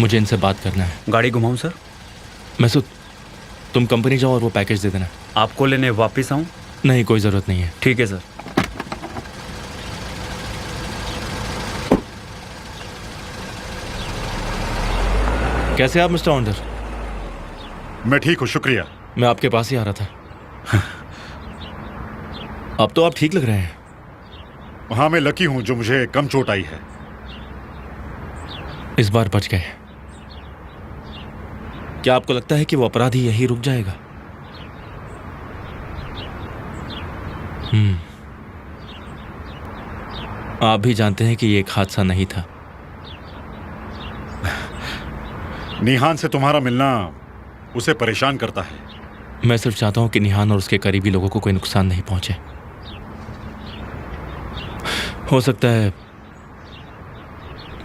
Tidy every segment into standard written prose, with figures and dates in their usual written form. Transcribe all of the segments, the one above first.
मुझे इनसे बात करना है। गाड़ी घुमाऊं सर? मैसूद, तुम कंपनी जाओ और वो पैकेज दे देना। आपको लेने वापस आऊं? नहीं, कोई ज़रूरत नहीं है। ठीक है सर। कैसे आप मिस्टर ऑन्डर? मैं ठीक हूँ, शुक्रिया। मैं आपके पास ही आ रहा था। अब तो आप ठीक लग रहे हैं। हाँ, मैं लकी हूँ जो मुझे कम चोट आई है। इस बार बच गए। क्या आपको लगता है कि वो अपराधी यही रुक जाएगा? आप भी जानते हैं कि ये एक हादसा नहीं था। निहान से तुम्हारा मिलना उसे परेशान करता है। मैं सिर्फ चाहता हूं कि निहान और उसके करीबी लोगों को कोई नुकसान नहीं पहुंचे। हो सकता है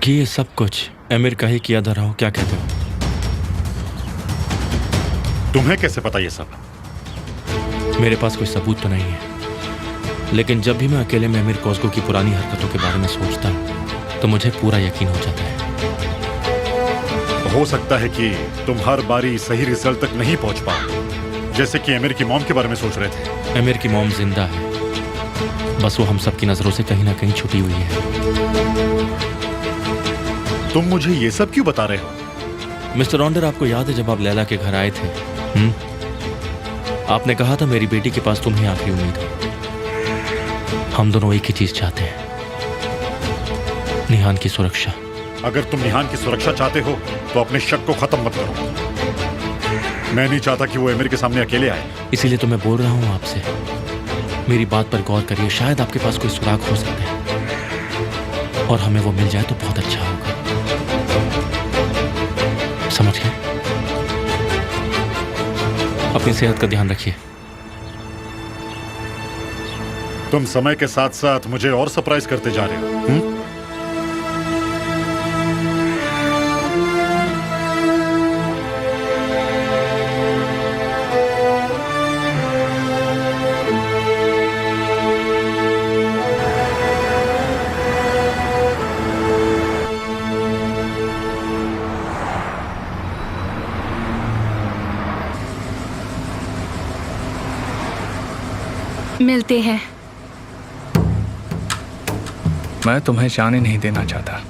कि ये सब कुछ अमीर का ही किया धरा हो। क्या कहते हो? तुम्हें कैसे पता ये सब? मेरे पास कोई सबूत तो नहीं है, लेकिन जब भी मैं अकेले में अमीर कोस्को की पुरानी हरकतों के बारे में सोचता हूं तो मुझे पूरा यकीन हो जाता है। हो सकता है कि तुम हर बारी सही रिजल्ट तक नहीं पहुंच पाओ, जैसे कि अमीर की मॉम के बारे में सोच रहे थे। अमीर की मॉम जिंदा है, बस वो हम सबकी नजरों से कहीं ना कहीं छुपी हुई है। तुम मुझे ये सब क्यों बता रहे हो? मिस्टर ऑन्डर, आपको याद है जब आप लैला के घर आए थे? आपने कहा था मेरी बेटी के पास तुम ही आखिरी उम्मीद हो। हम दोनों एक ही चीज चाहते हैं, निहान की सुरक्षा। अगर तुम निहान की सुरक्षा चाहते हो तो अपने शक को खत्म मत करो। मैं नहीं चाहता कि वो अमीर के सामने अकेले आए। इसीलिए तो मैं बोल रहा हूं आपसे, मेरी बात पर गौर करिए। शायद आपके पास कोई सुराग हो सकता है और हमें वो मिल जाए तो बहुत अच्छा होगा। समझ गए? अपनी सेहत का ध्यान रखिए। तुम समय के साथ साथ मुझे और सरप्राइज करते जा रहे हो। मिलते हैं। मैं तुम्हें जाने नहीं देना चाहता।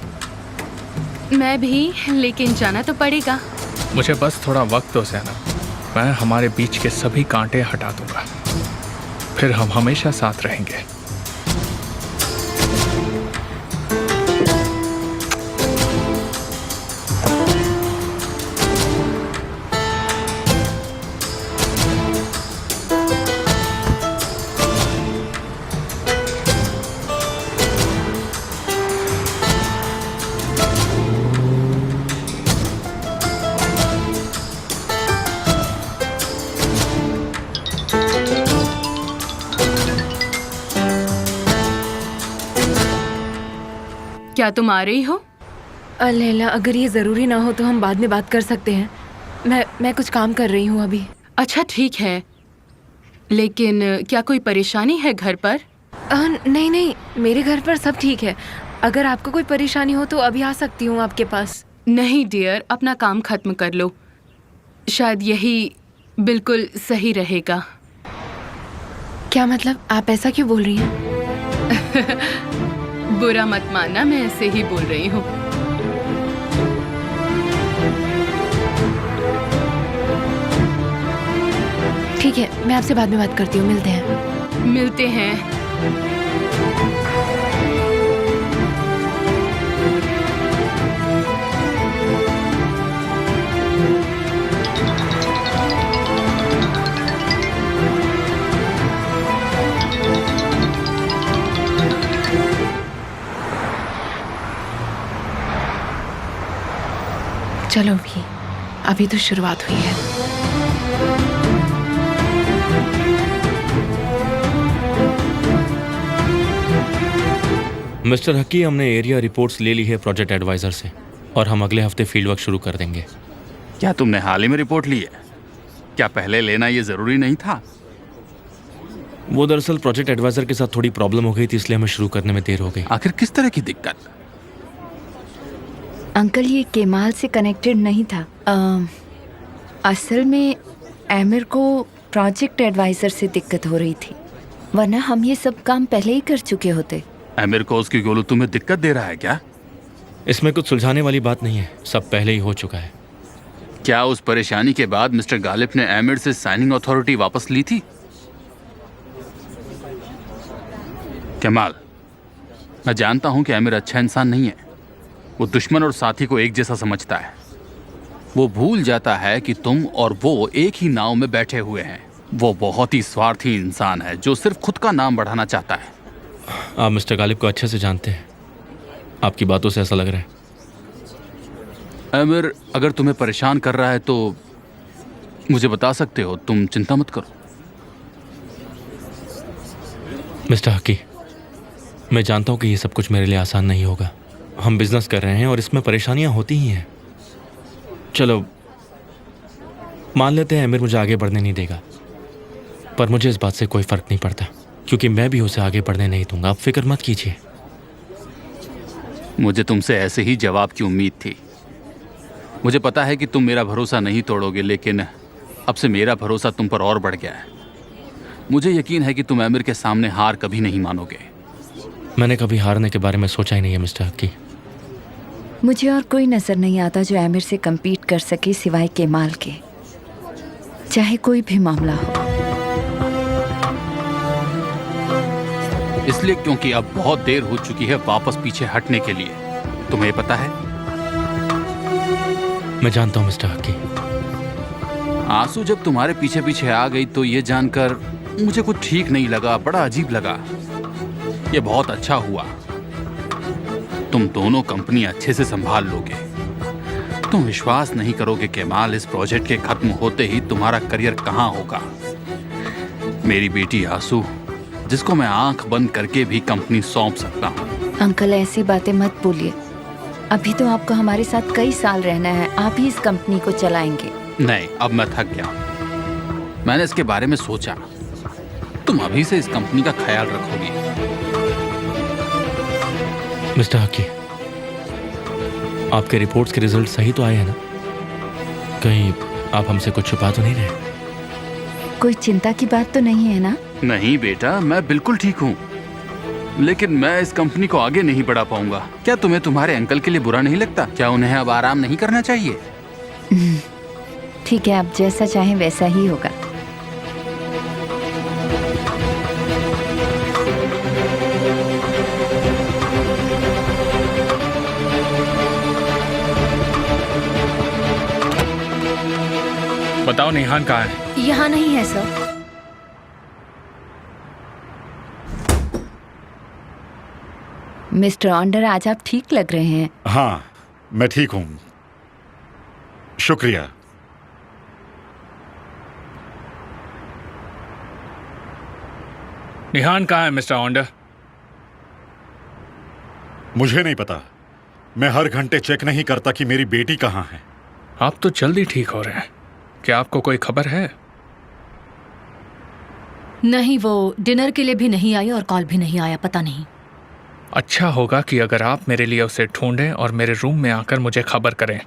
मैं भी, लेकिन जाना तो पड़ेगा। मुझे बस थोड़ा वक्त दो ज़ैनब। मैं हमारे बीच के सभी कांटे हटा दूंगा, फिर हम हमेशा साथ रहेंगे। क्या तुम आ रही हो? लैला, अगर ये ज़रूरी ना हो तो हम बाद में बात कर सकते हैं। मैं कुछ काम कर रही हूँ अभी। अच्छा ठीक है, लेकिन क्या कोई परेशानी है घर पर? नहीं नहीं, मेरे घर पर सब ठीक है। अगर आपको कोई परेशानी हो तो अभी आ सकती हूँ आपके पास। नहीं डियर, अपना काम खत्म कर लो, शायद यही बिल्कुल सही रहेगा। क्या मतलब? आप ऐसा क्यों बोल रही हैं? बुरा मत मानना, मैं ऐसे ही बोल रही हूँ। ठीक है, मैं आपसे बाद में बात करती हूँ। मिलते हैं। मिलते हैं। चलो भी, अभी तो शुरुआत हुई है। मिस्टर हकी, हमने एरिया रिपोर्ट्स ले ली है प्रोजेक्ट एडवाइजर से और हम अगले हफ्ते फील्ड वर्क शुरू कर देंगे। क्या तुमने हाल ही में रिपोर्ट ली है? क्या पहले लेना ये जरूरी नहीं था? वो दरअसल प्रोजेक्ट एडवाइजर के साथ थोड़ी प्रॉब्लम हो गई थी, इसलिए हमें शुरू करने में देर हो गई। आखिर किस तरह की दिक्कत? अंकल ये केमाल से कनेक्टेड नहीं था। असल में आमिर को प्रोजेक्ट एडवाइज़र से दिक्कत हो रही थी, वरना हम ये सब काम पहले ही कर चुके होते। आमिर को उसकी गोलू तुम्हें दिक्कत दे रहा है क्या? इसमें कुछ सुलझाने वाली बात नहीं है, सब पहले ही हो चुका है। क्या उस परेशानी के बाद मिस्टर गालिब ने आमिर से साइनिंग अथॉरिटी वापस ली थी? कमाल, मैं जानता हूं कि आमिर अच्छा इंसान नहीं है। वो दुश्मन और साथी को एक जैसा समझता है। वो भूल जाता है कि तुम और वो एक ही नाव में बैठे हुए हैं। वो बहुत ही स्वार्थी इंसान है जो सिर्फ खुद का नाम बढ़ाना चाहता है। आप मिस्टर गालिब को अच्छे से जानते हैं, आपकी बातों से ऐसा लग रहा है। आमिर अगर तुम्हें परेशान कर रहा है तो मुझे बता सकते हो, तुम चिंता मत करो। मिस्टर हकी, मैं जानता हूँ कि ये सब कुछ मेरे लिए आसान नहीं होगा। हम बिजनेस कर रहे हैं और इसमें परेशानियां होती ही हैं। चलो मान लेते हैं आमिर मुझे आगे बढ़ने नहीं देगा, पर मुझे इस बात से कोई फर्क नहीं पड़ता क्योंकि मैं भी उसे आगे बढ़ने नहीं दूंगा। आप फिक्र मत कीजिए। मुझे तुमसे ऐसे ही जवाब की उम्मीद थी। मुझे पता है कि तुम मेरा भरोसा नहीं तोड़ोगे, लेकिन अब से मेरा भरोसा तुम पर और बढ़ गया है। मुझे यकीन है कि तुम आमिर के सामने हार कभी नहीं मानोगे। मैंने कभी हारने के बारे में सोचा ही नहीं है मिस्टर हकी। मुझे और कोई नज़र नहीं आता जो आमिर से कम्पीट कर सके सिवाय केमाल के, चाहे कोई भी मामला हो। इसलिए क्योंकि अब बहुत देर हो चुकी है वापस पीछे हटने के लिए। तुम्हें पता है? मैं जानता हूँ मिस्टर हकी। आंसू जब तुम्हारे पीछे पीछे आ गई तो ये जानकर मुझे कुछ ठीक नहीं लगा, बड़ा अजीब लगा। ये बहुत अच्छा हुआ। तुम दोनों कंपनी अच्छे से संभाल लोगे। तुम विश्वास नहीं करोगे केमाल, इस प्रोजेक्ट के खत्म होते ही तुम्हारा करियर कहाँ होगा। मेरी बेटी आंसू, जिसको मैं आंख बंद करके भी कंपनी सौंप सकता हूँ। अंकल ऐसी बातें मत बोलिए। अभी तो आपको हमारे साथ कई साल रहना है, आप ही इस कंपनी को चलाएंगे। नहीं, अब मैं थक गया हूँ। मैंने इसके बारे में सोचा। तुम अभी से इस कंपनी का ख्याल रखोगी। मिस्टर हकी, आपके रिपोर्ट्स के रिजल्ट सही तो आए हैं ना? कहीं आप हमसे कुछ छुपा तो नहीं रहे? कोई चिंता की बात तो नहीं है ना? नहीं बेटा, मैं बिल्कुल ठीक हूँ, लेकिन मैं इस कंपनी को आगे नहीं बढ़ा पाऊंगा। क्या तुम्हें तुम्हारे अंकल के लिए बुरा नहीं लगता? क्या उन्हें अब आराम नहीं करना चाहिए? ठीक है, आप जैसा चाहें वैसा ही होगा। बताओ निहान कहाँ है? यहाँ नहीं है सर। मिस्टर ऑन्डर, आज आप ठीक लग रहे हैं। हाँ, मैं ठीक हूं, शुक्रिया। निहान कहाँ है मिस्टर ऑन्डर? मुझे नहीं पता। मैं हर घंटे चेक नहीं करता कि मेरी बेटी कहाँ है। आप तो जल्दी ठीक हो रहे हैं। क्या आपको कोई खबर है? नहीं, वो डिनर के लिए भी नहीं आई और कॉल भी नहीं आया, पता नहीं। अच्छा होगा कि अगर आप मेरे लिए उसे ढूंढें और मेरे रूम में आकर मुझे खबर करें।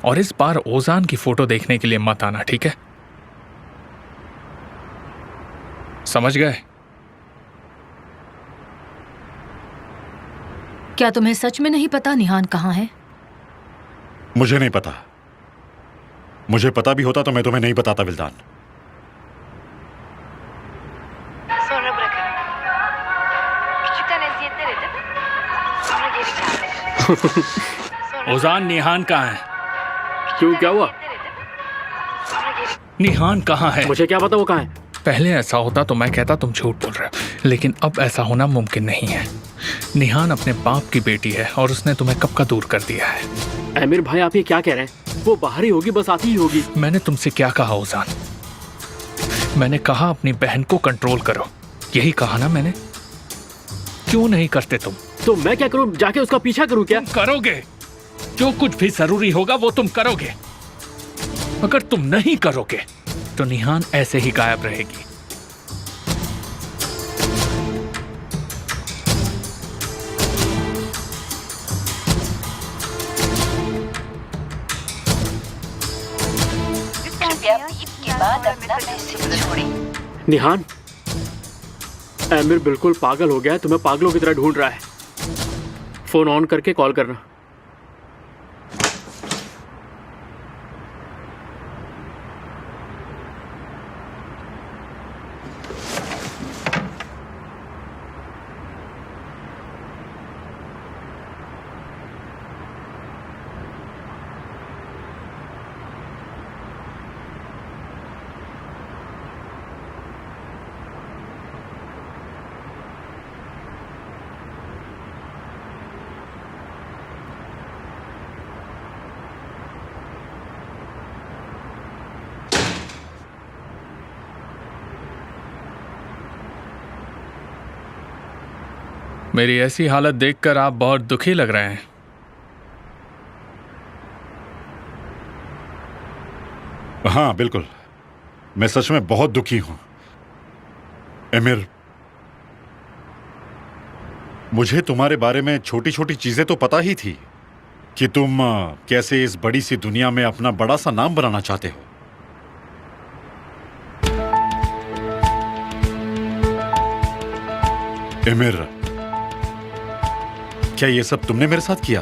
और इस बार ओजान की फोटो देखने के लिए मत आना, ठीक है? समझ गए? क्या तुम्हें सच में नहीं पता निहान कहाँ है? मुझे नहीं पता। मुझे पता भी होता तो मैं तुम्हें नहीं बताता विल्दान। ओजान, निहान कहाँ है? क्यों, क्या हुआ? निहान कहाँ है? मुझे क्या पता वो कहाँ है। पहले ऐसा होता तो मैं कहता तुम झूठ बोल रहे हो, लेकिन अब ऐसा होना मुमकिन नहीं है। निहान अपने बाप की बेटी है और उसने तुम्हें कब का दूर कर दिया है। आमिर भाई, आप ये क्या कह रहे हैं? वो बाहर ही होगी, बस आती ही होगी। मैंने तुमसे क्या कहा ओजान? मैंने कहा अपनी बहन को कंट्रोल करो, यही कहा ना मैंने? क्यों नहीं करते तुम? तो मैं क्या करूं, जाके उसका पीछा करूं क्या? तुम करोगे, जो कुछ भी जरूरी होगा वो तुम करोगे। अगर तुम नहीं करोगे तो निहान ऐसे ही गायब रहेगी। निहान, आमिर बिल्कुल पागल हो गया है, तुम्हें पागलों की तरह ढूंढ रहा है। फोन ऑन करके कॉल करना। मेरी ऐसी हालत देखकर आप बहुत दुखी लग रहे हैं। हाँ बिल्कुल, मैं सच में बहुत दुखी हूं। एमिर, मुझे तुम्हारे बारे में छोटी छोटी चीजें तो पता ही थी कि तुम कैसे इस बड़ी सी दुनिया में अपना बड़ा सा नाम बनाना चाहते हो। एमिर, क्या ये सब तुमने मेरे साथ किया?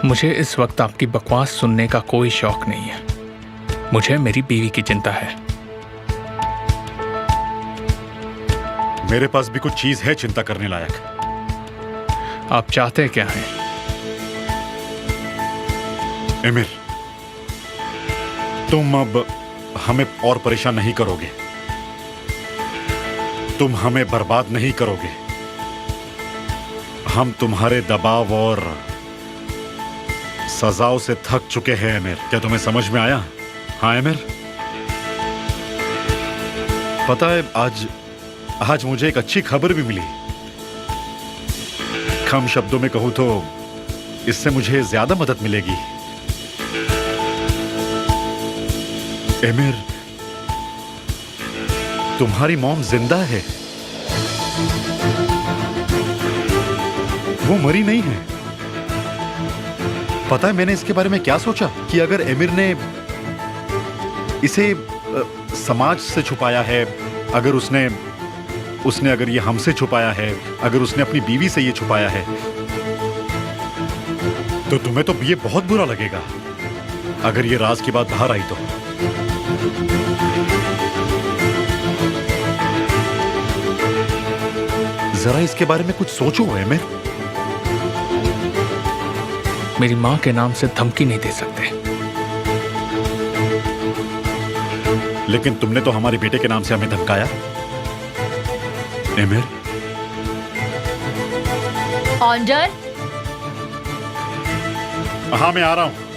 मुझे इस वक्त आपकी बकवास सुनने का कोई शौक नहीं है। मुझे मेरी बीवी की चिंता है। मेरे पास भी कुछ चीज है चिंता करने लायक। आप चाहते क्या हैं? एमिर, तुम अब हमें और परेशान नहीं करोगे, तुम हमें बर्बाद नहीं करोगे। हम तुम्हारे दबाव और सजाओं से थक चुके हैं एमिर। क्या तुम्हें समझ में आया? हाँ एमिर, पता है आज मुझे एक अच्छी खबर भी मिली। कम शब्दों में कहूं तो इससे मुझे ज्यादा मदद मिलेगी। एमिर, तुम्हारी मॉम जिंदा है, वो मरी नहीं है। पता है मैंने इसके बारे में क्या सोचा कि अगर एमिर ने इसे समाज से छुपाया है, अगर उसने अगर ये हमसे छुपाया है, अगर उसने अपनी बीवी से ये छुपाया है, तो तुम्हें तो ये बहुत बुरा लगेगा अगर ये राज की बात बाहर आई तो। जरा इसके बारे में कुछ सोचो एमिर। मेरी मां के नाम से धमकी नहीं दे सकते। लेकिन तुमने तो हमारे बेटे के नाम से हमें धमकाया एमिर। ऑर्डर। हाँ मैं आ रहा हूं।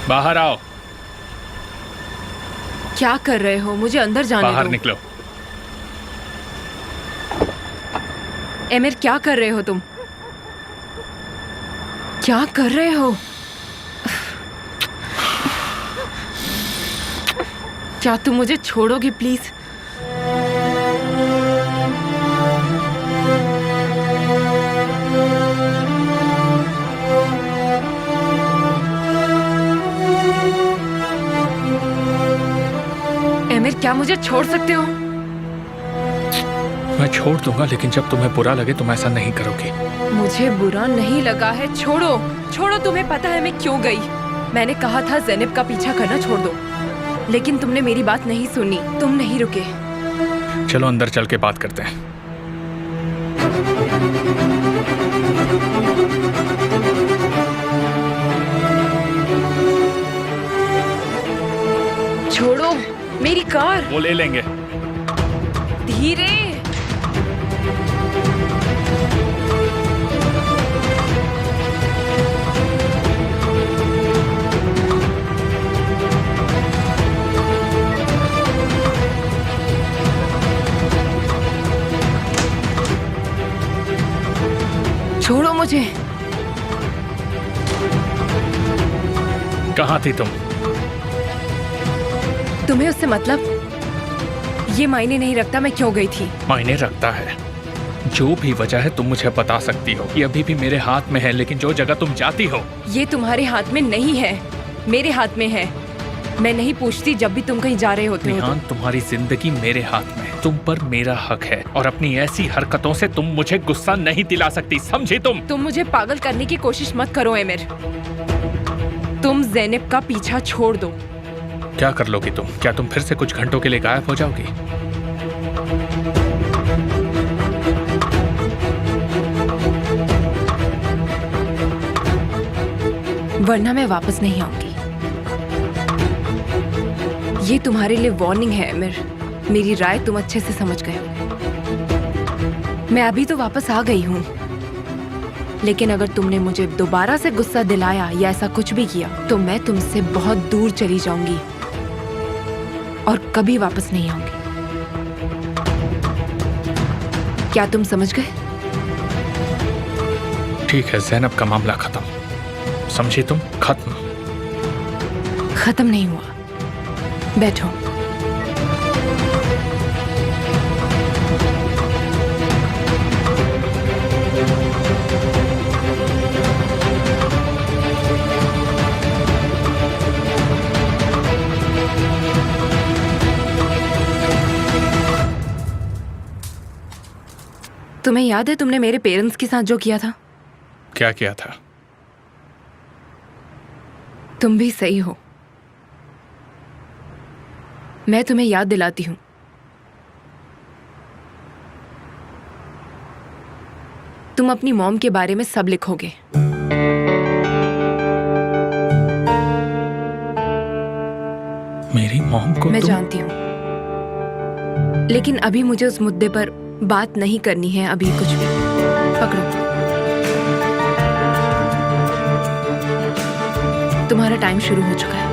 बाहर आओ। क्या कर रहे हो? मुझे अंदर जाने बाहर दो। निकलो। एमिर, क्या कर रहे हो तुम? क्या कर रहे हो? क्या तुम मुझे छोड़ोगे प्लीज? एमिर, क्या मुझे छोड़ सकते हो? मैं छोड़ दूंगा, लेकिन जब तुम्हें बुरा लगे तुम ऐसा नहीं करोगी। मुझे बुरा नहीं लगा है। छोड़ो छोड़ो। तुम्हें पता है मैं क्यों गई? मैंने कहा था ज़ैनब का पीछा करना छोड़ दो, लेकिन तुमने मेरी बात नहीं सुनी। तुम नहीं रुके। चलो अंदर चल के बात करते हैं। छोड़ो मेरी कार। वो ले लेंगे। धीरे। मुझे। कहाँ थी तुम? तुम्हें उससे मतलब? ये मायने नहीं रखता मैं क्यों गई थी। मायने रखता है। जो भी वजह है तुम मुझे बता सकती हो। ये अभी भी मेरे हाथ में है, लेकिन जो जगह तुम जाती हो। ये तुम्हारे हाथ में नहीं है, मेरे हाथ में है। मैं नहीं पूछती जब भी तुम कहीं जा रहे होते हो निहान, तुम्हारी जिंदगी मेरे हाथ में है। तुम पर मेरा हक है और अपनी ऐसी हरकतों से तुम मुझे गुस्सा नहीं दिला सकती, समझी तुम? तुम मुझे पागल करने की कोशिश मत करो एमिर। तुम ज़ैनब का पीछा छोड़ दो। क्या कर लोगी तुम? क्या तुम फिर से कुछ घंटों के लिए गायब हो जाओगी? वरना मैं वापस नहीं आऊंगी। ये तुम्हारे लिए वार्निंग है एमिर। मेरी राय तुम अच्छे से समझ गए हो। मैं अभी तो वापस आ गई हूँ, लेकिन अगर तुमने मुझे दोबारा से गुस्सा दिलाया या ऐसा कुछ भी किया तो मैं तुमसे बहुत दूर चली जाऊंगी और कभी वापस नहीं आऊंगी। क्या तुम समझ गए? ठीक है, ज़ैनब का मामला खत्म, समझी तुम? खत्म। खत्म नहीं हुआ। बैठो। तुम्हें याद है तुमने मेरे पेरेंट्स के साथ जो किया था? क्या किया था? तुम भी सही हो। मैं तुम्हें याद दिलाती हूँ। तुम अपनी मॉम के बारे में सब लिखोगे। मेरी मॉम को मैं तुम... जानती हूँ, लेकिन अभी मुझे उस मुद्दे पर बात नहीं करनी है। अभी कुछ भी पकड़ो। तुम्हारा टाइम शुरू हो चुका है।